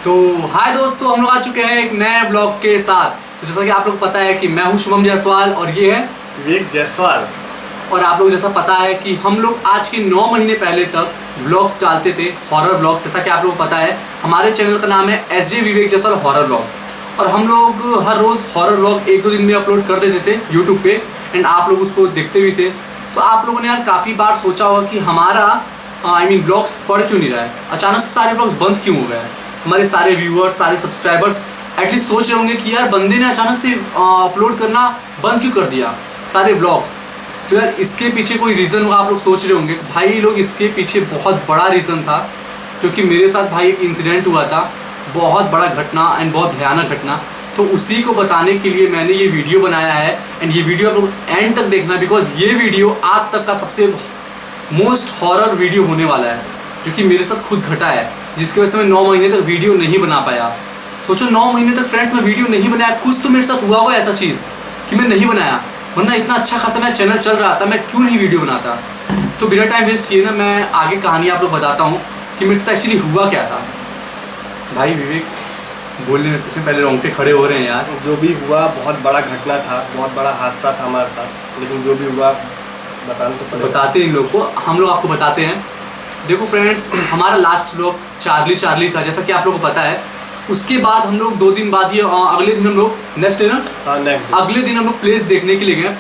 तो हाय दोस्तों, हम लोग आ चुके हैं एक नए ब्लॉग के साथ। तो जैसा कि आप लोग पता है कि मैं हूं शुभम जायसवाल और ये है विवेक जायसवाल। और आप लोग जैसा पता है कि हम लोग आज के 9 महीने पहले तक व्लॉग्स डालते थे, हॉरर व्लॉग्स। जैसा कि आप लोगों को पता है हमारे चैनल का नाम है SJ विवेक जायसवाल हॉरर व्लॉग और हम लोग हर रोज़ हॉरर व्लॉग 1-2 दिन में अपलोड कर देते थे यूट्यूब पे एंड आप लोग उसको देखते भी थे। तो आप लोगों ने यार काफ़ी बार सोचा होगा कि हमारा व्लॉग्स बढ़ क्यों नहीं रहा है, अचानक से सारे व्लॉग्स बंद क्यों हो गए हैं। हमारे सारे व्यूअर्स, सारे सब्सक्राइबर्स एटलीस्ट सोच रहे होंगे कि यार बंदे ने अचानक से अपलोड करना बंद क्यों कर दिया सारे व्लॉग्स। तो यार इसके पीछे कोई रीज़न होगा, आप लोग सोच रहे होंगे। तो भाई लोग इसके पीछे बहुत बड़ा रीज़न था, क्योंकि मेरे साथ भाई एक इंसिडेंट हुआ था, बहुत बड़ा घटना एंड बहुत भयानक घटना। तो उसी को बताने के लिए मैंने ये वीडियो बनाया है एंड ये वीडियो आप लोग एंड तक देखना, बिकॉज ये वीडियो आज तक का सबसे मोस्ट हॉरर वीडियो होने वाला है, जो कि मेरे साथ खुद घटा है, जिसकी वजह से मैं 9 महीने तक वीडियो नहीं बना पाया। सोचो 9 महीने तक फ्रेंड्स मैं वीडियो नहीं बनाया। कुछ तो मेरे साथ हुआ होगा ऐसा चीज़ कि मैं नहीं बनाया, वरना इतना अच्छा खासा मेरा चैनल चल रहा था, मैं क्यों नहीं वीडियो बनाता। तो बिना टाइम वेस्ट किए ना मैं आगे कहानी आप लोग बताता हूँ कि मेरे साथ एक्चुअली हुआ क्या था। भाई विवेक बोलने में सबसे पहले रोंगटे खड़े हो रहे हैं यार। जो भी हुआ बहुत बड़ा घटना था, बहुत बड़ा हादसा था हमारे साथ, लेकिन जो भी हुआ बताना तो पड़ेगा। बताते हैं इन लोग को, हम लोग आपको बताते हैं। देखो फ्रेंड्स, हमारा लास्ट व्लॉग चार्ली था, जैसा कि आप लोगों को पता है। उसके बाद हम लोग 2 दिन बाद ये अगले दिन हम लोग नेक्स्ट डे ना अगले दिन हम लोग प्लेस देखने के लिए गए।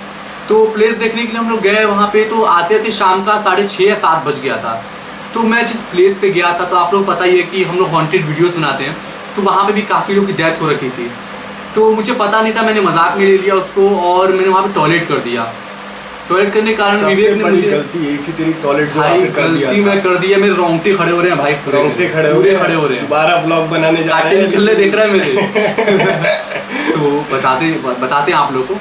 तो प्लेस देखने के लिए हम लोग गए वहाँ पे, तो आते आते शाम का 6:30 या 7 बज गया था। तो मैं जिस प्लेस पे गया था, तो आप लोग पता ही है कि हम लोग हॉन्टेड वीडियोज़ बनाते हैं, तो वहाँ पे भी काफ़ी लोग की डेथ हो रखी थी। तो मुझे पता नहीं था, मैंने मजाक में ले लिया उसको और मैंने वहाँ पे टॉयलेट कर दिया। टॉयलेट करने के कारण विवेक ने मुझे गलती एक ही तेरी टॉयलेट जो भाई कर दिया गलती मैं कर दिया। मेरे रोंगटे खड़े हो रहे हैं भाई, रोंगटे खड़े हो रहे हैं। दोबारा ब्लॉग बनाने जा रहे हैं, निकलने देख रहा है मेरे। तो बताते हैं आप लोगों को।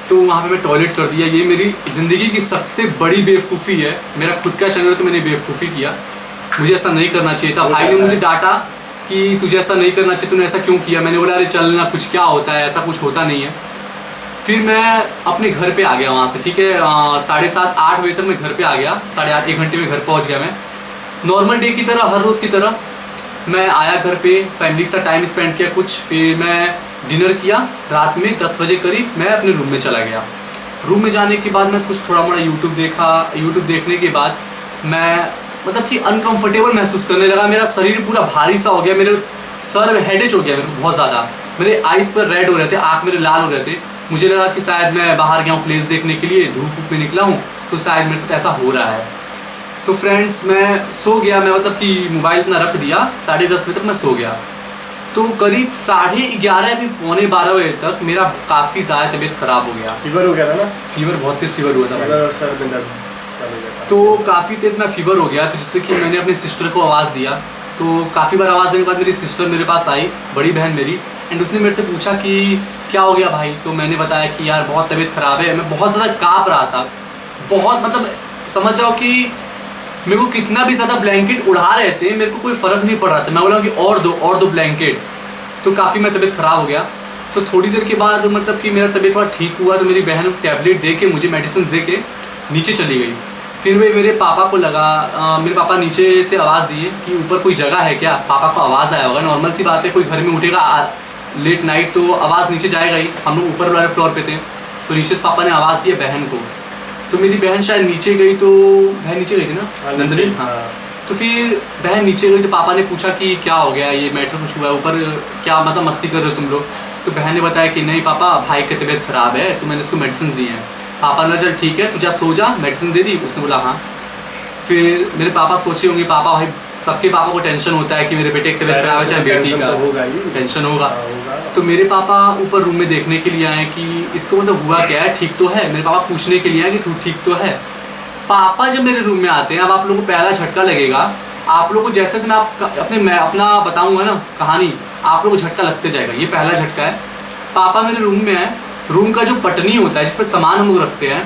तो वहाँ पे मैं टॉयलेट कर दिया। ये मेरी ज़िंदगी की सबसे बड़ी बेवकूफ़ी है। मेरा खुद का चैनल तो मैंने बेवकूफ़ी किया, मुझे ऐसा नहीं करना चाहिए था। भाई ने मुझे डांटा कि तुझे ऐसा नहीं करना चाहिए, तूने ऐसा क्यों किया। मैंने बोला अरे चलना, कुछ क्या होता है, ऐसा कुछ होता नहीं है। फिर मैं अपने घर पे आ गया वहाँ से, ठीक है। 7:30-8 बजे तक मैं घर पे आ गया, 8:30 1 घंटे में घर पहुँच गया मैं। नॉर्मल डे की तरह, हर रोज़ की तरह मैं आया घर पे, फैमिली के साथ टाइम स्पेंड किया कुछ। फिर मैं डिनर किया रात में 10 बजे करीब। मैं अपने रूम में चला गया। रूम में जाने के बाद मैं कुछ थोड़ा मोड़ा यूट्यूब देखा। यूट्यूब देखने के बाद मैं मतलब कि अनकंफर्टेबल महसूस करने लगा। मेरा शरीर पूरा भारी सा हो गया, मेरे सर हेडेज हो गया मेरे को बहुत ज़्यादा। मेरे आइज़ पर रेड हो रहे थे, आँख मेरे लाल हो रहे थे। मुझे लगा कि शायद मैं बाहर गया हूँ प्लेस देखने के लिए, धूप में निकला हूँ, तो शायद मेरे साथ ऐसा हो रहा है। तो फ्रेंड्स मैं सो गया। मैं मतलब कि मोबाइल अपना रख दिया, 10:30 बजे तक मैं सो गया। तो करीब 11:30 या 11:45 बजे तक मेरा काफ़ी ज़्यादा तबीयत ख़राब हो गया। फीवर हो गया था ना? फीवर, बहुत तेज फीवर हुआ था। फीवर और सर में दर्द चल गया था। तो काफ़ी तेज मैं फीवर हो गया, तो जिससे कि मैंने अपनी सिस्टर को आवाज़ दिया। तो काफ़ी बार आवाज़ देने के बाद मेरी सिस्टर मेरे पास आई, बड़ी बहन मेरी, एंड उसने मेरे से पूछा कि क्या हो गया भाई। तो मैंने बताया कि यार बहुत तबीयत ख़राब है, मैं बहुत ज़्यादा काँप रहा था, बहुत मतलब समझ जाओ कि मेरे को कितना भी ज़्यादा ब्लैंकेट उड़ा रहे थे, मेरे को कोई फ़र्क नहीं पड़ रहा था। मैं बोला कि और दो ब्लैंकेट। तो काफ़ी मैं तबीयत ख़राब हो गया। तो थोड़ी देर के बाद मतलब कि मेरा तबीयत थोड़ा ठीक हुआ, तो मेरी बहन टैबलेट दे के, मुझे मेडिसिन दे के नीचे चली गई। फिर मेरे पापा को लगा, मेरे पापा नीचे से आवाज़ दिए कि ऊपर कोई जगह है क्या। पापा को आवाज़ आया होगा, नॉर्मल सी बात है, कोई घर में उठेगा लेट नाइट तो आवाज़ नीचे जाएगा ही। हम लोग ऊपर वाले फ्लोर पे थे, तो नीचे से पापा ने आवाज़ दिया बहन को। तो मेरी बहन शायद नीचे गई, तो बहन नीचे गई थी ना नंदनी, हाँ। तो फिर बहन नीचे गई, तो पापा ने पूछा कि क्या हो गया, ये मैटर कुछ हुआ है ऊपर, क्या मतलब मस्ती कर रहे हो तुम लोग। तो बहन ने बताया कि नहीं पापा, भाई की तबीयत ख़राब है, तो मैंने उसको मेडिसिन दी है। पापा ने चल ठीक है, तू जा सो जा, मेडिसिन दे दी। उसने बोला हाँ। फिर मेरे पापा सोचे होंगे, पापा भाई सबके पापा को टेंशन होता है कि मेरे बेटे की तबीयत खराब है, चाहे बेटी का टेंशन होगा। तो मेरे पापा ऊपर रूम में देखने के लिए आए कि इसको मतलब हुआ क्या है, ठीक तो है। मेरे पापा पूछने के लिए आए कि तू ठीक तो है। पापा जब मेरे रूम में आते हैं, अब आप लोगों को पहला झटका लगेगा। आप लोगों को जैसे मैं अपना बताऊँगा ना कहानी, आप लोगों को झटका लगते जाएगा। ये पहला झटका है। पापा मेरे रूम में आए, रूम का जो पटनी होता है जिस पर सामान हम लोग रखते हैं,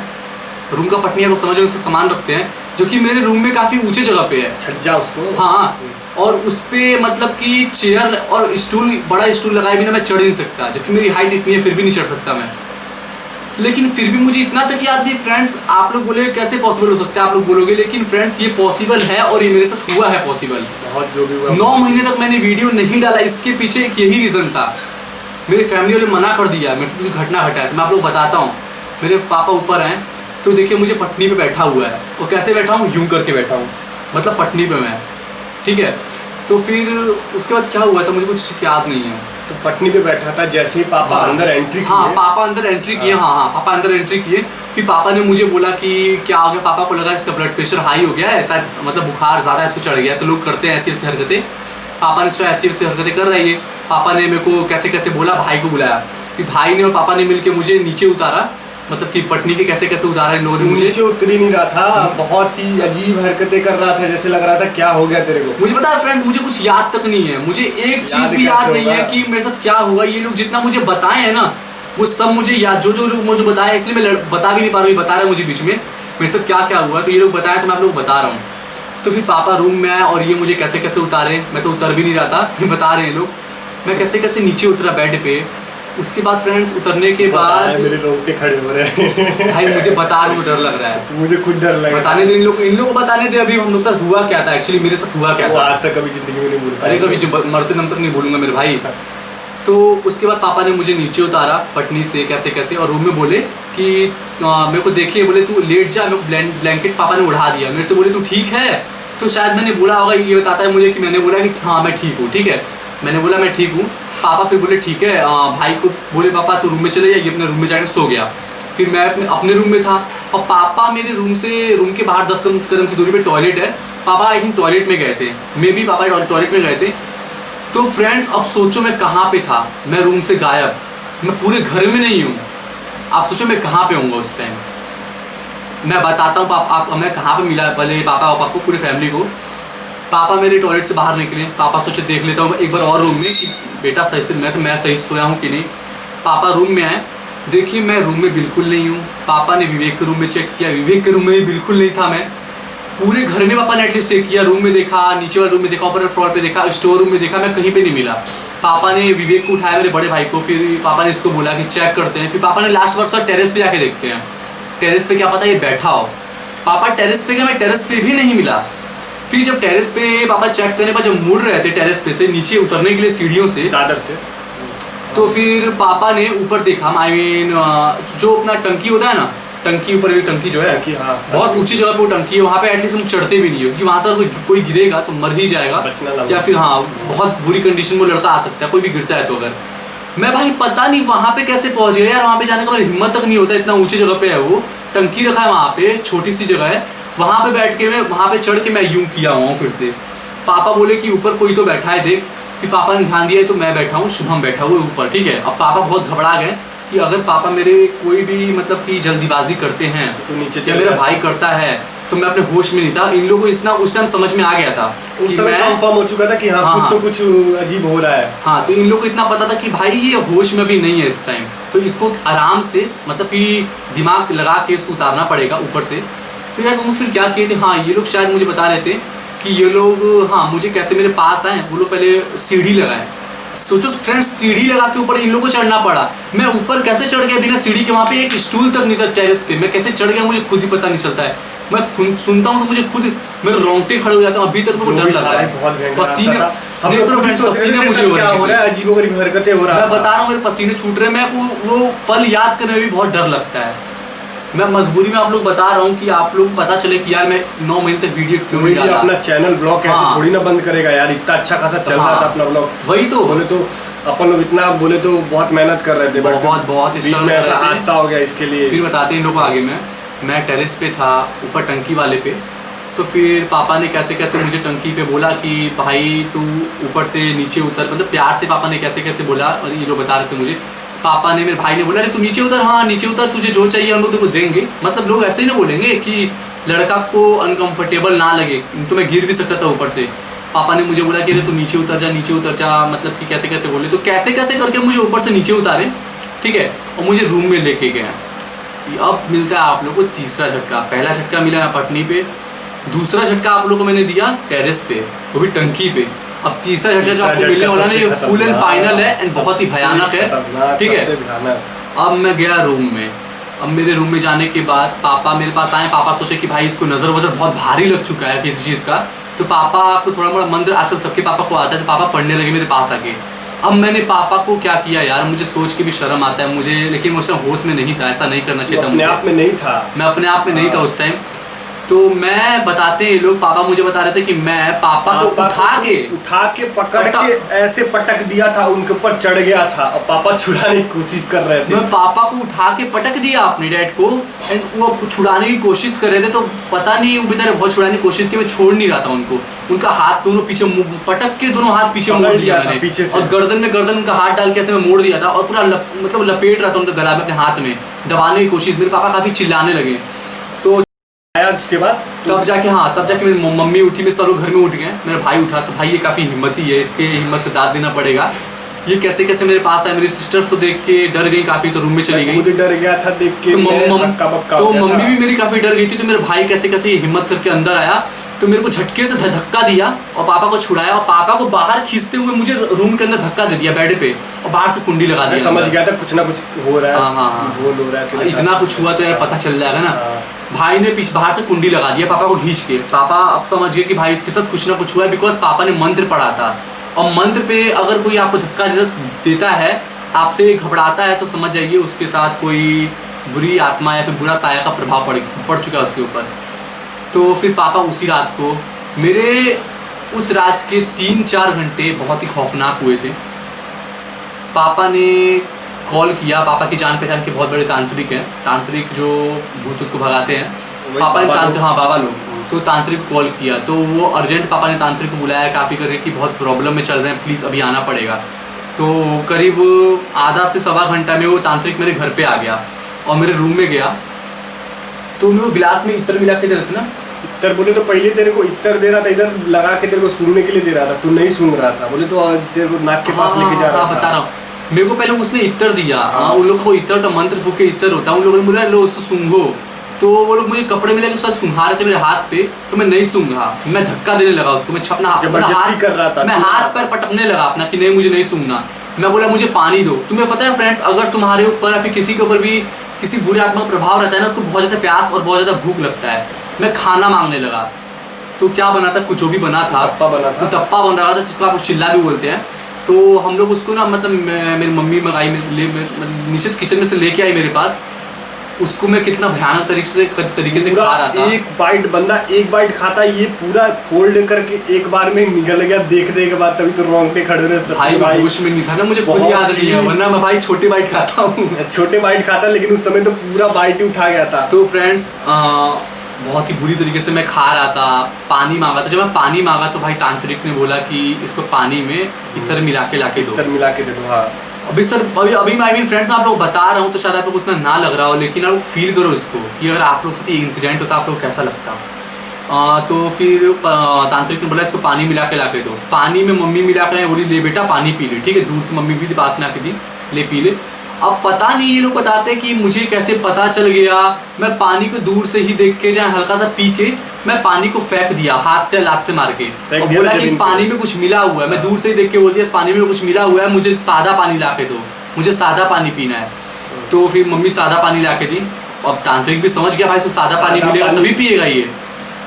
रूम का पटनी आप लोग समझ रहे हो, सामान रखते हैं, जो कि मेरे रूम में काफ़ी ऊंचे जगह पे है, छज्जा उसको, हाँ। और उस पर मतलब कि चेयर और स्टूल, बड़ा स्टूल लगाए बिना मैं चढ़ नहीं सकता, जबकि मेरी हाइट इतनी है फिर भी नहीं चढ़ सकता मैं। लेकिन फिर भी मुझे इतना तक याद नहीं फ्रेंड्स। आप लोग बोले कैसे पॉसिबल हो सकता है, आप लोग बोलोगे, लेकिन फ्रेंड्स ये पॉसिबल है और ये मेरे साथ हुआ है पॉसिबल। बहुत जो भी हुआ 9 महीने तक मैंने वीडियो नहीं डाला, इसके पीछे एक यही रीज़न था। मेरी फैमिली वाले मना कर दिया, मेरे से कुछ घटना घटा है। मैं आप लोग बताता हूँ। मेरे पापा ऊपर हैं, तो देखिए मुझे पटनी पे बैठा हुआ है, और कैसे बैठा हूँ, यूं करके बैठा हूँ, मतलब पटनी पे मैं, ठीक है। तो फिर उसके बाद क्या हुआ था मुझे कुछ चीज़ याद नहीं है। तो पटनी पे बैठा था, जैसे ही पापा अंदर एंट्री किए। हाँ, पापा अंदर एंट्री किए। हाँ, पापा अंदर एंट्री किए। फिर पापा ने मुझे बोला कि क्या हो गया। पापा को लगा इसका ब्लड प्रेशर हाई हो गया है, ऐसा मतलब बुखार ज़्यादा इसको चढ़ गया। तो लोग करते हैं ऐसी ऐसी हरकतें। पापा ने ऐसी ऐसी हरकतें कर रही है। पापा ने मेरे को कैसे कैसे बोला, भाई को बुलाया। फिर भाई ने और पापा ने मिलकर मुझे नीचे उतारा, मतलब कि पटनी के कैसे कैसे उतारा इन लोगों ने मुझे। नीचे उतर ही नहीं रहा था, बहुत ही अजीब हरकतें कर रहा था, जैसे लग रहा था क्या हो गया तेरे को। मुझे पता है फ्रेंड्स, मुझे कुछ याद तक नहीं है, मुझे एक चीज़ भी याद नहीं है कि मेरे साथ क्या हुआ। ये लोग जितना मुझे बताए हैं ना, वो सब मुझे याद, जो जो लोग मुझे बताया, इसलिए मैं बता भी नहीं पा रहा हूँ। बता रहा है मुझे बीच में मेरे साथ क्या क्या हुआ, तो ये लोग बताया तो मैं आप लोग बता रहा हूँ। तो फिर पापा रूम में आए और ये मुझे कैसे कैसे उतारे, मैं तो उतर भी नहीं रहा था, फिर बता रहे हैं लोग। मैं कैसे कैसे नीचे उतरा बेड पे। उसके बाद फ्रेंड्स उतरने के बाद मेरे रोंगटे खड़े हो रहे हैं। भाई मुझे बता रहा हूँ, डर लग रहा है। मुझे खुद डर लग रहा है। बताने दे इन लोग को बताने दे अभी हम लोग साथ हुआ क्या था, एक्चुअली मेरे साथ हुआ क्या वो था। आज से कभी जिंदगी में नहीं भूल अरे पाएंगे। कभी मरते दम तक नहीं भूलूंगा मेरे भाई। तो उसके बाद पापा ने मुझे नीचे उतारा पटनी से कैसे कैसे, और रूम में बोले कि मेरे को देखिए, बोले तू लेट जा। मेरे को ब्लैंकेट पापा ने उड़ा दिया। मेरे से बोले तू ठीक है, तो शायद मैंने बोला होगा, ये बताता है मुझे कि मैंने बोला कि हाँ मैं ठीक हूँ, ठीक है। मैंने बोला मैं ठीक हूँ। पापा फिर बोले ठीक है। भाई को बोले पापा तू रूम में चले जाइए, अपने रूम में जाकर सो गया। फिर मैं अपने रूम में था, और पापा मेरे रूम के बाहर 10 कदम की दूरी पे टॉयलेट है। पापा आई थिंक टॉयलेट में गए थे, मे बी पापा टॉयलेट में गए थे। तो फ्रेंड्स अब सोचो मैं कहाँ पे था, मैं रूम से गायब, मैं पूरे घर में नहीं हूँ। आप सोचो मैं कहाँ पे होऊंगा उस टाइम। मैं बताता हूँ आप मैं कहाँ पे मिला पहले पापा और आपको, पूरी फैमिली को। पापा मेरे टॉयलेट से बाहर निकले। पापा सोचे देख लेता हूँ एक बार और रूम में कि बेटा सही से मैं सही सोया हूँ कि नहीं। पापा रूम में आए, देखिए मैं रूम में बिल्कुल नहीं हूँ। पापा ने विवेक के रूम में चेक किया, विवेक के रूम में भी बिल्कुल नहीं था मैं। पूरे घर में पापा ने एटलीस्ट चेक किया, रूम में देखा, नीचे वाले रूम में देखा, ऊपर फ्लोर पे देखा, स्टोर रूम में देखा, मैं कहीं पे नहीं मिला। पापा ने विवेक को उठाया, मेरे बड़े भाई को, फिर पापा ने इसको बोला कि चेक करते हैं। फिर पापा ने लास्ट वर्ष टेरेस पे जाके देखते हैं। टेरेस पे क्या पता ये बैठा हो। पापा टेरेस पे गए, मैं टेरेस पे भी नहीं मिला। फिर जब टेरेस पे पापा चेक करने पर जब मुड़ रहे थे टेरेस पे से नीचे उतरने के लिए सीढ़ियों से, दादर से, तो फिर पापा ने ऊपर देखा। आई मीन जो अपना टंकी होता है ना, टंकी ऊपर भी टंकी जो है टंकी, हाँ, बहुत ऊंची जगह पे वो टंकी है, वहाँ पे एटलीस्ट हम चढ़ते भी नहीं है, क्योंकि वहाँ से कोई गिरेगा तो मर ही जाएगा, या फिर हाँ बहुत बुरी कंडीशन में लड़का आ सकता है, कोई भी गिरता है तो। अगर मैं भाई पता नहीं वहाँ पे कैसे पहुँच गया यार, वहाँ पे जाने का मेरी हिम्मत तक नहीं होता, इतना ऊंची जगह पे है वो, टंकी रखा है वहाँ पे, छोटी सी जगह है, वहाँ पे बैठ के मैं वहाँ पे चढ़ के मैं यूं किया हुआ हूँ। फिर से पापा बोले कि ऊपर कोई तो बैठा है देख। फिर पापा ने ध्यान दिया तो मैं बैठा हूँ, शुभम बैठा हुआ ऊपर, ठीक है। अब पापा बहुत घबरा गए कि अगर पापा मेरे कोई भी मतलब कि जल्दीबाजी करते हैं तो नीचे या मेरा भाई करता है, तो मैं अपने होश में नहीं था। इन लोगों को इतना उस टाइम समझ में आ गया था, उस समय कंफर्म हो चुका था कि हाँ, कुछ तो कुछ अजीब हो रहा है। हाँ, तो इन लोगों को इतना पता था कि भाई ये होश में भी नहीं है इस टाइम, तो इसको आराम से मतलब कि दिमाग लगा के इसको उतारना पड़ेगा ऊपर से। तो यार तुम फिर क्या किए थे? हाँ, ये लोग शायद मुझे बता रहे थे कि ये लोग हाँ मुझे कैसे मेरे पास आए, वो लोग पहले सीढ़ी लगाए। सोचो फ्रेंड्स, सीढ़ी लगा के ऊपर इन लोगों को चढ़ना पड़ा। मैं ऊपर कैसे चढ़ गया बिना सीढ़ी के? वहाँ पे एक स्टूल तक नहीं था टेरेस पे, मैं कैसे चढ़ गया मुझे खुद ही पता नहीं चलता है। मैं सुनता हूँ तो मुझे खुद मेरे रोंगटे खड़े हो जाते हैं, अभी तक मुझे डर लग रहा है, पसीने मुझे क्या हो रहा है, अजीबोगरीब हरकतें हो रहा है। मैं बता रहा हूँ मेरे पसीने छूट रहे हैं, मैं वो पल याद करने में भी बहुत डर लगता है। मैं मजबूरी में आप लोग बता रहा हूँ कि आप लोग पता चले कि यार मैं 9 महीने तक वीडियो क्यों नहीं डाला। अपना चैनल ब्लॉग कैसे थोड़ी ना बंद करेगा यार, इतना अच्छा खासा चल रहा था अपना ब्लॉग। वही तो बोले तो अपन लोग इतना बोले तो बहुत मेहनत कर रहे थे, बहुत बीच में ऐसा हादसा हो गया इसके लिए। फिर बताते हैं इन लोगों को आगे। मैं टेरेस पे था ऊपर टंकी वाले पे, तो फिर पापा ने कैसे कैसे मुझे टंकी पे बोला कि भाई तू ऊपर से नीचे उतर, मतलब प्यार से पापा ने कैसे कैसे बोला, और ये लोग बता रहे थे मुझे। पापा ने, मेरे भाई ने बोला अरे तू नीचे उतर, हाँ नीचे उतर, तुझे जो चाहिए हम लोग तेरे को देंगे। मतलब लोग ऐसे ही ना बोलेंगे कि लड़का को अनकंफर्टेबल ना लगे, तो मैं गिर भी सकता था ऊपर से। पापा ने मुझे बोला कि अरे तू नीचे उतर जा, नीचे उतर जा, मतलब कि कैसे कैसे बोले, तो कैसे कैसे करके मुझे ऊपर से नीचे उतारे, ठीक है, और मुझे रूम में लेके गए। अब मिलता है आप लोग को तीसरा झटका। पहला झटका मिला है पटनी पे, दूसरा झटका आप लोग को मैंने दिया टेरेस पे, वो भी टंकी पे। अब तीसरा झटका जो आपको मिलने वाला ना, ये फुल एंड फाइनल है एंड बहुत ही भयानक है, ठीक है। अब मैं गया रूम में, अब मेरे रूम में जाने के बाद पापा मेरे पास आए। पापा सोचे कि भाई इसको नज़र वज़र बहुत भारी लग चुका है किसी चीज़ का, तो पापा को थोड़ा मोड़ा मंत्र आजकल सबके पापा को आता है, तो पापा पढ़ने लगे मेरे पास आके। अब मैंने पापा को क्या किया यार, मुझे सोच के भी शर्म आता है मुझे, लेकिन मुझसे होश में नहीं था, ऐसा नहीं करना चाहिए था अपने आप में नहीं था, मैं अपने आप में नहीं था उस टाइम। तो मैं बताते हैं लोग, पापा मुझे बता रहे थे कि मैं पापा को उठा के पकड़ के ऐसे पटक दिया था, उनके ऊपर चढ़ गया था और पापा छुड़ाने की कोशिश कर रहे थे। मैं पापा को उठा के पटक दिया अपने डैड को, एंड वो छुड़ाने की कोशिश कर रहे थे, तो पता नहीं वो बेचारे बहुत छुड़ाने की कोशिश की, मैं छोड़ नहीं रहा था उनको। उनका हाथ दोनों पीछे पटक के दोनों हाथ पीछे मोड़ लिया मैंने पीछे से, और गर्दन में गर्दन उनका हाथ डाल के ऐसे मैं मोड़ दिया था और पूरा मतलब लपेट रहा था उनका गला में अपने हाथ में, दबाने की कोशिश। मेरे पापा काफ़ी चिल्लाने लगे। तो उसके बाद तब जाके मेरी मम्मी उठी, मेरे सब लोग घर में उठ गए, मेरा भाई उठा, तो भाई ये काफ़ी हिम्मती है, इसके हिम्मत को दाद देना पड़ेगा। ये कैसे कैसे मेरे पास आया, मेरी सिस्टर्स को देख के डर गई काफ़ी, तो रूम में चली गई। खुद डर गया था देख के, तो मम्मी भी मेरी काफ़ी डर गई थी। तो मेरे भाई कैसे कैसे हिम्मत करके अंदर आया, तो मेरे को झटके से धक्का दिया और पापा को छुड़ाया और पापा को बाहर खींचते हुए मुझे रूम के अंदर धक्का दे दिया बेड पे, और बाहर से कुंडी लगा दिया। समझ गया था कुछ ना कुछ हो रहा है। हाँ, हो रहा है, इतना कुछ हुआ तो यार पता चल जाएगा ना। भाई ने पीछे बाहर से कुंडी लगा दिया पापा को खींच के। पापा अब समझ गए कि भाई इसके साथ कुछ ना कुछ हुआ है, बिकॉज पापा ने मंत्र पढ़ा था, और मंत्र पे अगर कोई आपको धक्का देता है, आपसे घबराता है, तो समझ जाइए उसके साथ कोई बुरी आत्मा या फिर बुरा साया का प्रभाव पड़ चुका है उसके ऊपर। तो फिर पापा उसी रात को, मेरे उस रात के 3-4 घंटे बहुत ही खौफनाक हुए थे। पापा ने कॉल किया, पापा की जान पहचान के बहुत बड़े तांत्रिक हैं, तांत्रिक जो भूत को भगाते हैं, पापा ने बाबा लोग, तो तांत्रिक को कॉल किया, तो वो अर्जेंट पापा ने तांत्रिक को बुलाया काफ़ी करके कि बहुत प्रॉब्लम में चल रहे हैं, प्लीज़ अभी आना पड़ेगा। तो करीब आधा से सवा घंटा में वो तांत्रिक मेरे घर पे आ गया और मेरे रूम में गया, तो मैं वो गिलास में इत्र मिला के दे रहे थे ना, इतर बोले तो पहले तेरे को इतर दे रहा था, इधर लगा के तेरे को सूंघने के लिए दे रहा था, तू नहीं सूंघ रहा था, बोले तो तेरे को नाक के पास लेके जा रहा था। बता रहा हूँ, मेरे को पहले उसने इत्र दिया। उन लोगों को इत्र था, मंत्र फूक के इत्र होता है, उन लोगों ने बोला लो उससे सूंघो, तो वो लोग मुझे कपड़े में लेके साथ सूंघा रहे थे मेरे हाथ पे, तो मैं नहीं सूंघा, मैं धक्का देने लगा उसको, मैं अपना हाथ कर रहा था, मैं हाथ पैर पटकने लगा अपना कि नहीं मुझे नहीं सूंघना। मैं बोला मुझे पानी दो। तुम्हें पता है फ्रेंड्स, अगर तुम्हारे ऊपर या फिर किसी के ऊपर भी किसी बुरे आत्मा का प्रभाव रहता है ना, उसको बहुत ज़्यादा प्यास और बहुत ज़्यादा भूख लगता है। मैं खाना मांगने लगा, तो क्या बना था, कुछ जो भी बना था, तप्पा बन रहा था, जिसको आप चिल्ला भी बोलते हैं। तो हम लोग उसको ना, मतलब मेरी मम्मी मंगाई, नीचे किचन में से लेके आई मेरे पास, उसको मैं कितना भयानक तरीके से खा रहा था। एक बाइट खाता, ये पूरा फोल्ड करके एक बार में निकल गया, देखने के बाद तभी तो रोंगटे खड़े रहे। भाई होश में नहीं था ना, मुझे खुद याद नहीं है, वरना मैं भाई छोटे बाइट खाता हूँ। छोटे बाइट खाता, लेकिन उस समय तो पूरा बाइट ही उठा गया था। तो फ्रेंड्स बहुत ही बुरी तरीके से मैं खा रहा था। पानी मांगा था, जब मैं पानी मांगा तो भाई तांत्रिक ने बोला कि इसको पानी में इत्र मिला के लाके दो, इत्र मिला के दे दो। हाँ अभी सर अभी मैं फ्रेंड्स आप लोग बता रहा हूँ तो शायद आप लोग उतना ना लग रहा हो, लेकिन आप फील करो इसको कि अगर आप लोग साथ ये इंसिडेंट होता आप लोग कैसा लगता। तो फिर तांत्रिक ने बोला इसको पानी मिला के लाके दो। पानी में मम्मी मिला के बोली ले बेटा पानी पी ले, ठीक है, दूर से मम्मी भी पास में आके दी, ले पी ले। अब पता नहीं ये लोग बताते कि मुझे कैसे पता चल गया, मैं पानी को दूर से ही देख के चाहे हल्का सा पी के मैं पानी को फेंक दिया हाथ से लात से मार के, और बोला कि इस पानी में कुछ मिला हुआ है। मैं दूर से ही देख के बोल दिया इस पानी में कुछ मिला हुआ है, मुझे सादा पानी ला के दो, मुझे सादा पानी पीना है। तो फिर मम्मी सादा पानी ला के दी। अब तांत्रिक भी समझ गया भाई इसको सादा पानी मिलेगा तभी पिएगा ये,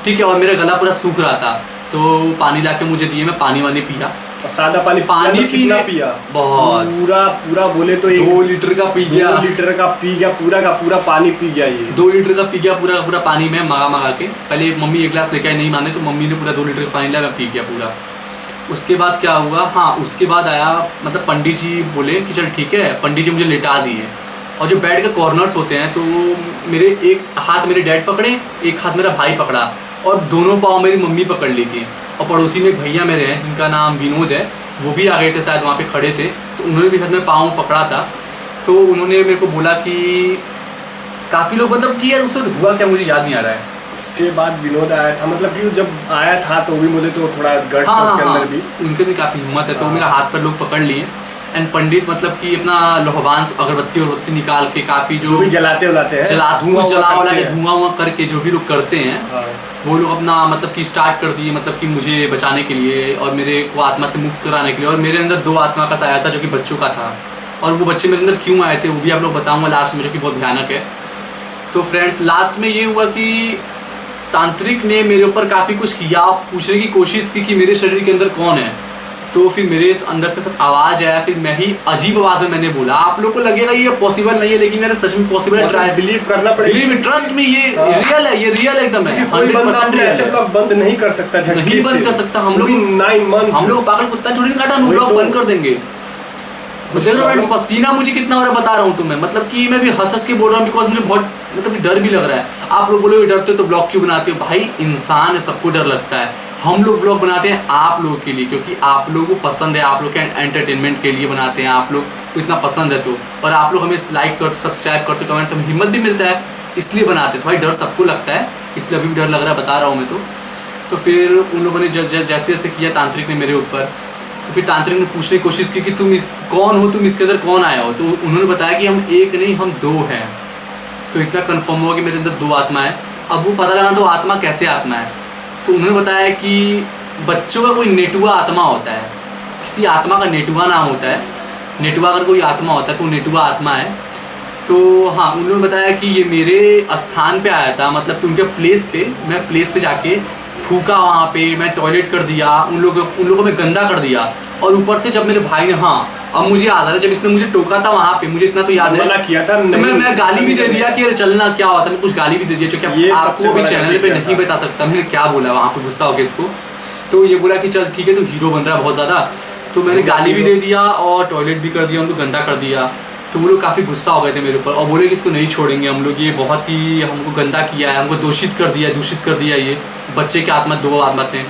ठीक है। और मेरा गला पूरा सूख रहा था, तो पानी ला के मुझे दिए, मैं पानी वानी पिया। सादा पानी कितना पिया? बहुत, पूरा बोले तो 2 लीटर का पी गया, 2 लीटर का पी गया, पूरा का पूरा पानी पी गया ये। 2 लीटर का पी गया पूरा का पूरा पानी में मंगा के। पहले मम्मी 1 गिलास लेके आई, नहीं माने तो मम्मी ने पूरा 2 लीटर का पानी लिया, मैं पी गया पूरा। उसके बाद क्या हुआ, हाँ उसके बाद आया, मतलब पंडित जी बोले कि चल ठीक है, पंडित जी मुझे लेटा दिए, और जो बेड के कॉर्नर्स होते हैं तो मेरे एक हाथ मेरे डैड पकड़े, एक हाथ मेरा भाई पकड़ा, और दोनों पाँव मेरी मम्मी पकड़ ली थी। और पड़ोसी में एक भैया मेरे हैं जिनका नाम विनोद है, वो भी आ गए थे शायद, वहाँ पे खड़े थे, तो उन्होंने भी साथ में पाँव पकड़ा था। तो उन्होंने मेरे को बोला कि काफ़ी लोग, मतलब कि यार उससे हुआ क्या मुझे याद नहीं आ रहा है। उसके बाद विनोद आया था, मतलब कि जब आया था तो वो भी बोले तो थोड़ा गट्स उसके अंदर भी, उनके भी काफ़ी हिम्मत है। तो मेरा हाथ पर लोग पकड़ लिए, एंड पंडित मतलब कि अपना लोहबान अगरबत्ती निकाल के काफ़ी जो भी जलाते हैं, धुआं के धुआं करके जो भी लोग करते हैं, वो लोग अपना मतलब कि स्टार्ट कर दिए, मतलब कि मुझे बचाने के लिए और मेरे को आत्मा से मुक्त कराने के लिए। और मेरे अंदर 2 आत्मा का साया था जो कि बच्चों का था, और वो बच्चे मेरे अंदर क्यों आए थे वो भी आप लोग बताऊंगा लास्ट में, जो कि बहुत भयानक है। तो फ्रेंड्स लास्ट में ये हुआ कि तांत्रिक ने मेरे ऊपर काफ़ी कुछ किया, पूछने की कोशिश की कि मेरे शरीर के अंदर कौन है। तो फिर मेरे अंदर से सब आवाज़ आया, फिर मैं ही अजीब आवाज़ में मैंने बोला। आप लोग को लगेगा ये पॉसिबल नहीं है, लेकिन मेरे सच में पॉसिबल है। ट्राई बिलीव करना पड़ेगा, बिलीव ट्रस्ट में, ये रियल है, ये रियल एकदम है। कोई बंदा अपने ऐसे ब्लॉग बंद नहीं कर सकता, नहीं बंद कर सकता। हम लोग 9 मंथ हम लोग पागल कुत्ता थोड़ी काटा, हम ब्लॉग बंद कर देंगे। देख रहे हो फ्रेंड्स, पसीना मुझे कितना हो रहा है बता रहा हूँ तुम्हें, मतलब कि मैं भी हंस के बोल रहा हूँ, बिकॉज मुझे बहुत मतलब कि डर भी लग रहा है। आप लोग बोलोगे डरते हो तो ब्लॉग क्यों बनाते हो? भाई इंसान है, सबको डर लगता है। हम लोग व्लॉग बनाते हैं आप लोगों के लिए, क्योंकि आप लोगों को पसंद है, आप लोग के एंटरटेनमेंट के लिए बनाते हैं, आप लोग को इतना पसंद है तो, और आप लोग हमें लाइक करते, सब्सक्राइब करते, कमेंट करते, हिम्मत भी मिलता है, इसलिए बनाते हैं। भाई डर सबको लगता है, इसलिए अभी भी डर लग रहा है, बता रहा हूँ मैं तो फिर उन लोगों ने जैसे जैसे किया तांत्रिक ने मेरे ऊपर, तो फिर तांत्रिक ने पूछने की कोशिश की कि तुम कौन हो, तुम इसके अंदर कौन आया हो। तो उन्होंने बताया कि हम एक नहीं, हम 2 हैं। तो इतना कन्फर्म हुआ कि मेरे अंदर 2 आत्मा है। अब वो पता लगा तो आत्मा कैसे आत्मा है, तो उन्होंने बताया कि बच्चों का कोई नेटुआ आत्मा होता है, किसी आत्मा का नेटुआ नाम होता है। नेटुआ अगर कोई आत्मा होता है तो नेटुआ आत्मा है। तो हाँ, उन्होंने बताया कि ये मेरे स्थान पे आया था, मतलब कि उनके प्लेस पे, मैं प्लेस पे जाके थूका वहाँ पे, मैं टॉयलेट कर दिया, उन लोगों में गंदा कर दिया। और ऊपर से जब मेरे भाई ने, हाँ अब मुझे याद आ रहा है, जब इसने मुझे टोका था वहाँ पे, मुझे इतना तो याद है, मना किया था, तो मैं गाली भी दे दिया कि अरे चलना क्या होता है, मैं कुछ गाली भी दे दिया, क्योंकि आपको भी चैनल पे नहीं बता सकता मैंने क्या बोला वहाँ पे, गुस्सा हो गया इसको। तो ये बोला कि चल ठीक है, तू हीरो बन रहा है बहुत ज़्यादा, तो मैंने गाली भी दे दिया और टॉयलेट भी कर दिया, उनको गंदा कर दिया। तो वो लोग काफ़ी गुस्सा हो गए थे मेरे ऊपर और बोले कि इसको नहीं छोड़ेंगे हम लोग, ये बहुत ही हमको गंदा किया है, हमको दूषित कर दिया ये बच्चे के आत्मा, 2 आत्मा थे।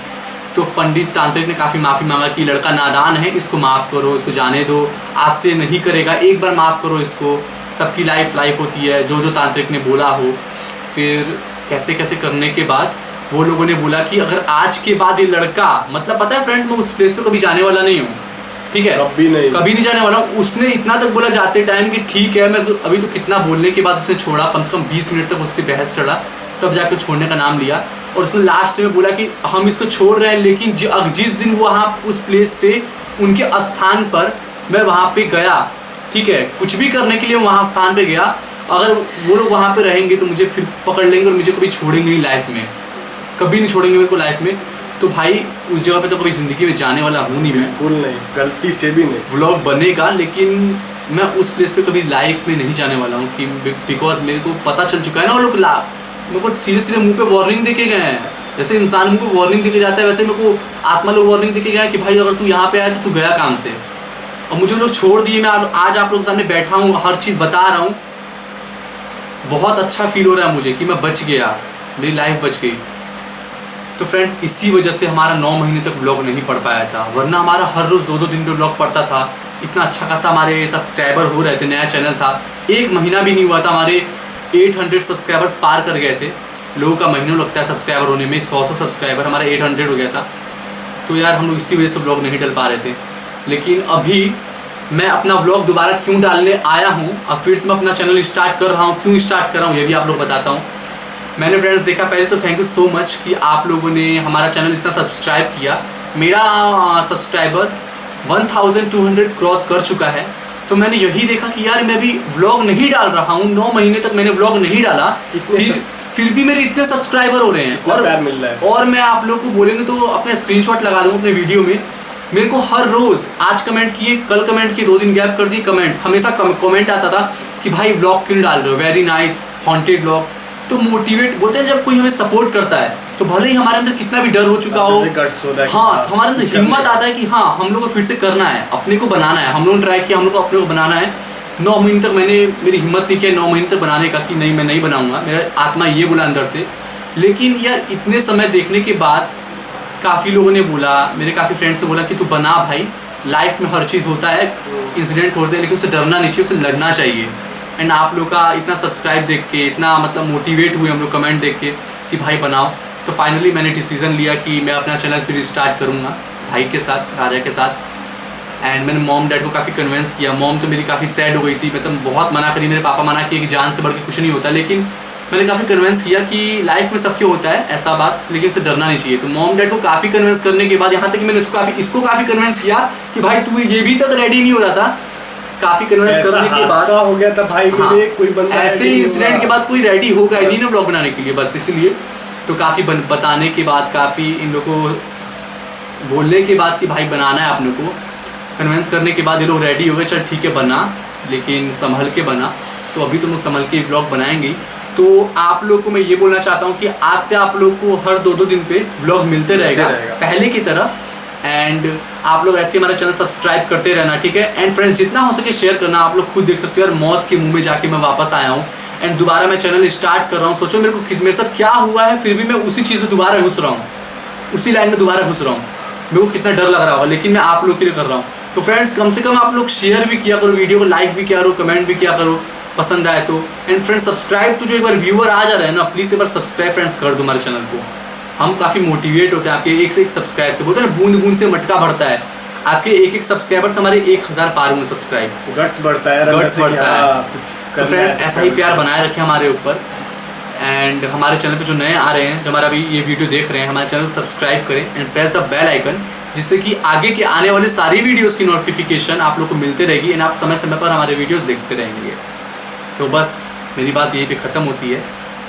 तो पंडित तांत्रिक ने काफ़ी माफ़ी मांगा कि लड़का नादान है, इसको माफ़ करो, इसको जाने दो, आज से नहीं करेगा, एक बार माफ़ करो इसको, सबकी लाइफ होती है, जो तांत्रिक ने बोला हो। फिर कैसे कैसे करने के बाद वो लोगों ने बोला कि अगर आज के बाद ये लड़का, मतलब पता है फ्रेंड्स, मैं उस प्लेस पे कभी जाने वाला नहीं हूँ, ठीक है, कभी नहीं जाने वाला हूँ। उसने इतना तक बोला जाते टाइम कि ठीक है, मैं अभी तो कितना बोलने के बाद उसने छोड़ा, कम से कम 20 मिनट तक उससे बहस चढ़ा, तब जाकर छोड़ने का नाम लिया। और उसने लास्ट में बोला कि हम इसको छोड़ रहे हैं, लेकिन जिस दिन वो वहाँ उस प्लेस पे उनके स्थान पर मैं वहाँ पे गया, ठीक है, कुछ भी करने के लिए वहाँ स्थान पे गया, अगर वो लोग वहाँ पे रहेंगे तो मुझे फिर पकड़ लेंगे और मुझे कभी छोड़ेंगे नहीं लाइफ में, कभी नहीं छोड़ेंगे मेरे को लाइफ में। तो भाई उस जगह पे तो कभी ज़िंदगी में जाने वाला हूँ नहीं, मैं बिल्कुल नहीं, गलती से भी नहीं। व्लॉग बनेगा लेकिन मैं उस प्लेस पे कभी लाइफ में नहीं जाने वाला हूँ, कि बिकॉज मेरे को पता चल चुका है ना, वो लोग मेरे को सीधे मुंह पे वार्निंग देके गए हैं। जैसे इंसान मुंह पे वार्निंग देके जाता है, वैसे मेरे को आत्मा लोग वार्निंग देके गया कि भाई अगर तू यहाँ पे आया तो तू गया काम से। और मुझे लोग छोड़ दिए, मैं आज आप लोग सामने बैठा हूँ, हर चीज़ बता रहा हूँ, बहुत अच्छा फील हो रहा है मुझे कि मैं बच गया, मेरी लाइफ बच गई। तो फ्रेंड्स, इसी वजह से हमारा 9 महीने तक व्लॉग नहीं पढ़ पाया था, वरना हमारा हर रोज़ 2-2 दिन पे व्लॉग पढ़ता था। इतना अच्छा खासा हमारे सब्सक्राइबर हो रहे थे, नया चैनल था, 1 महीना भी नहीं हुआ था हमारे 800 सब्सक्राइबर्स पार कर गए थे। लोगों का महीनों लगता है सब्सक्राइबर होने में, 100 सब्सक्राइबर, हमारा 800 हो गया था। तो यार हम लोग इसी वजह से व्लॉग नहीं डाल पा रहे थे। लेकिन अभी मैं अपना व्लॉग दोबारा क्यों डालने आया हूँ, अब फिर से मैं अपना चैनल स्टार्ट कर रहा हूँ, क्यों स्टार्ट कर रहा हूँ ये भी आप लोग बताता हूँ। मैंने फ्रेंड्स देखा, पहले तो थैंक यू सो मच कि आप लोगों ने हमारा चैनल इतना सब्सक्राइब किया। मेरा सब्सक्राइबर 1200 क्रॉस कर चुका है। तो मैंने यही देखा कि यार मैं भी व्लॉग नहीं डाल रहा हूँ, 9 महीने तक मैंने व्लॉग नहीं डाला, फिर भी मेरे इतने सब्सक्राइबर हो रहे हैं और प्यार मिल रहा है। और मैं आप लोग को बोलेंगे तो अपने स्क्रीनशॉट लगा दूँ अपने वीडियो में। मेरे को हर रोज़, आज कमेंट किए, कल कमेंट किए, 2 दिन गैप कर दी, कमेंट हमेशा कमेंट आता था कि भाई व्लॉग क्यों डाल रहे हो, वेरी नाइस, हॉन्टेड व्लॉग। तो मोटिवेट बोलते हैं, जब कोई हमें सपोर्ट करता है तो भले ही हमारे अंदर कितना भी डर हो चुका हो, हाँ, हमारे अंदर हिम्मत आता है कि हाँ हम लोग को फिर से करना है, अपने को बनाना है। हम लोगों ने ट्राई किया, हम लोग को अपने को बनाना है। 9 महीने तक मेरी हिम्मत नहीं किया 9 महीने तक बनाने का कि नहीं मैं नहीं बनाऊंगा, मेरा आत्मा ये बोला अंदर से। लेकिन यार इतने समय देखने के बाद काफ़ी लोगों ने बोला, मेरे काफ़ी फ्रेंड्स ने बोला कि तू बना भाई, लाइफ में हर चीज़ होता है, इंसिडेंट होते हैं, लेकिन उससे डरना नहीं चाहिए, उससे लड़ना चाहिए। एंड आप लोग का इतना सब्सक्राइब देख के, इतना मतलब मोटिवेट हुए हम लोग कमेंट देख के कि भाई बनाओ। तो फाइनली मैंने डिसीज़न लिया कि मैं अपना चैनल फिर स्टार्ट करूँगा भाई के साथ, राजा के साथ। एंड मैंने मॉम डैड को काफ़ी कन्विंस किया। मॉम तो मेरी काफ़ी सैड हो गई थी, मतलब बहुत मना करी, मेरे पापा मना किए कि जान से बढ़ के कुछ नहीं होता, लेकिन मैंने काफ़ी कन्विंस किया कि लाइफ में सबके होता है ऐसा बात, लेकिन उससे डरना नहीं चाहिए। तो मॉम डैड को काफ़ी कन्विंस करने के बाद, यहाँ तक कि मैंने इसको काफ़ी कन्विंस किया कि भाई तू ये भी तक रेडी नहीं हो रहा था काफ़ी कन्विंस ऐसा करने के बाद हादसा हो गया था भाई हाँ, मेरे, कोई बंदा ऐसे ready नहीं इंसिडेंट हुआ। के बाद कोई रेडी होगा ही नहीं ना ब्लॉग बनाने के लिए, बस इसलिए तो काफ़ी बताने के बाद, काफ़ी इन लोग को बोलने के बाद कि भाई बनाना है अपने को, कन्विंस करने के बाद ये लोग रेडी हो गए, चल ठीक है बना, लेकिन संभल के बना। तो अभी तो लोग संभल के ब्लॉग बनाएंगे। तो आप लोग को मैं ये बोलना चाहता हूँ कि आज से आप लोग को हर 2-2 दिन पे ब्लॉग मिलते रहेगा पहले की तरह। एंड आप लोग ऐसे हमारा चैनल सब्सक्राइब करते रहना, ठीक है। एंड फ्रेंड्स जितना हो सके शेयर करना। आप लोग खुद देख सकते हो यार, मौत के मुंह में जाके मैं वापस आया हूँ एंड दोबारा मैं चैनल स्टार्ट कर रहा हूँ। सोचो मेरे को मेरे साथ क्या हुआ है, फिर भी मैं उसी चीज़ में दोबारा घुस रहा हूँ, उसी लाइन में दोबारा घुस रहा हूँ। मेरे को कितना डर लग रहा होगा, लेकिन मैं आप लोग के लिए कर रहा हूँ। तो फ्रेंड्स कम से कम आप लोग शेयर भी किया करो, वीडियो को लाइक भी किया करो, कमेंट भी किया करो पसंद आए तो। एंड फ्रेंड्स सब्सक्राइब तो जो एक बार व्यूअर आ जा रहे हैं ना, प्लीज़ एक बार सब्सक्राइब फ्रेंड्स कर दो हमारे चैनल को। हम काफ़ी मोटिवेट होते हैं आपके एक से एक सब्सक्राइब से। बोलते हैं ना बूंद बूंद से मटका भरता है। आपके एक एक सब्सक्राइबर हमारे 1000 पार हुए सब्सक्राइब, गट्स बढ़ता है, गट्स बढ़ता है। तो फ्रेंड्स ऐसा ही प्यार बनाए रखें हमारे ऊपर। एंड हमारे चैनल पे जो नए आ रहे हैं, जो हमारा अभी ये वीडियो देख रहे हैं, हमारे चैनल को सब्सक्राइब करें and press the bell icon, जिससे कि आगे के आने वाले सारी वीडियोस की नोटिफिकेशन आप लोग को मिलते रहेगी एंड आप समय समय पर हमारे वीडियोस देखते रहेंगे। तो बस मेरी बात यहीं पे ख़त्म होती है।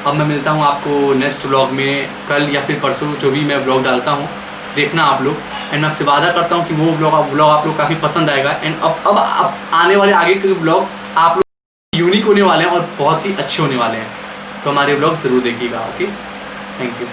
अब मैं मिलता हूँ आपको नेक्स्ट व्लॉग में, कल या फिर परसों, जो भी मैं व्लॉग डालता हूँ देखना आप लोग। एंड मैं आपसे वादा करता हूँ कि वो व्लॉग आप लोग काफ़ी पसंद आएगा। एंड अब आने वाले आगे के व्लॉग आप लोग यूनिक होने वाले हैं और बहुत ही अच्छे होने वाले हैं। तो हमारे व्लॉग ज़रूर देखिएगा। Okay, thank you.